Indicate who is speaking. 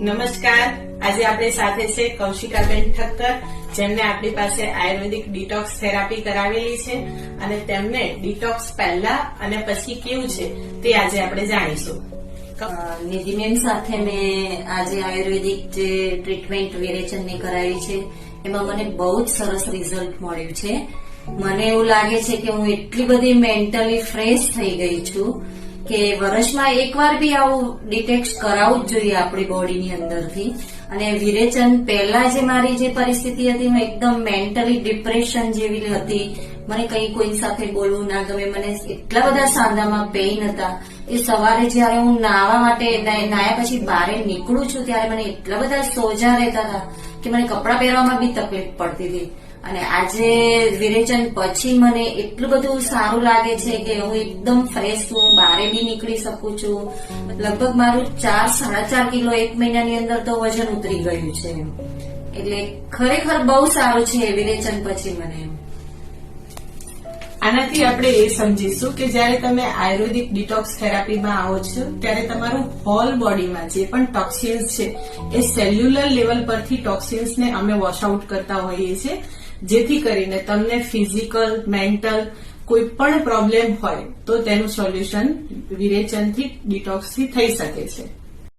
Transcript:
Speaker 1: નમસ્કાર, આજે આપણી સાથે છે કૌશિકાબેન ઠક્કર, જેમને આપણી પાસે આયુર્વેદિક ડિટોક્સ થેરાપી કરાવેલી છે અને તેમને ડિટોક્સ પહેલા અને પછી કેવું છે તે આજે આપણે જાણીશું.
Speaker 2: નિધિબેન સાથે મેં આજે આયુર્વેદિક જે ટ્રીટમેન્ટ વિરેચનની કરાવી છે એમાં મને બહુ જ સરસ રિઝલ્ટ મળ્યું છે. મને એવું લાગે છે કે હું એટલી બધી મેન્ટલી ફ્રેશ થઈ ગઈ છું કે વર્ષમાં એકવાર બી આવું ડિટેક્સ કરાવવું જ જોઈએ આપણી બોડીની અંદરથી. અને વિરેચન પહેલા જે મારી જે પરિસ્થિતિ હતી, હું એકદમ મેન્ટલી ડિપ્રેશન જેવી હતી, મને કઈ કોઈ સાથે બોલવું ના ગમે, મને એટલા બધા સાંધામાં પેઇન હતા કે સવારે જયારે હું નાહવા માટે નાહ્યા પછી બહાર નીકળું છું ત્યારે મને એટલા બધા સોજા રહેતા હતા કે મને કપડાં પહેરવામાં બી તકલીફ પડતી હતી. અને આજે વિરેચન પછી મને એટલું બધું સારું લાગે છે કે હું એકદમ ફ્રેશ છું, બહાર બી નીકળી શકું છું. લગભગ મારું 4-4.5 કિલો એક મહિનાની અંદર તો વજન ઉતરી ગયું છે. એટલે ખરેખર બહુ સારું છે વિરેચન પછી મને.
Speaker 1: આનાથી આપણે એ સમજીશું કે જયારે તમે આયુર્વેદિક ડિટોક્સ થેરાપીમાં આવો છો ત્યારે તમારું હોલ બોડીમાં જે પણ ટોક્સિન્સ છે એ સેલ્યુલર લેવલ પરથી ટોક્સિન્સને અમે વોશઆઉટ કરતા હોઈએ છીએ, જેથી કરીને તમને ફિઝિકલ, મેન્ટલ કોઈ પણ પ્રોબ્લેમ હોય તો તેનું સોલ્યુશન વિરેચનથી, ડિટોક્સથી થઈ શકે છે.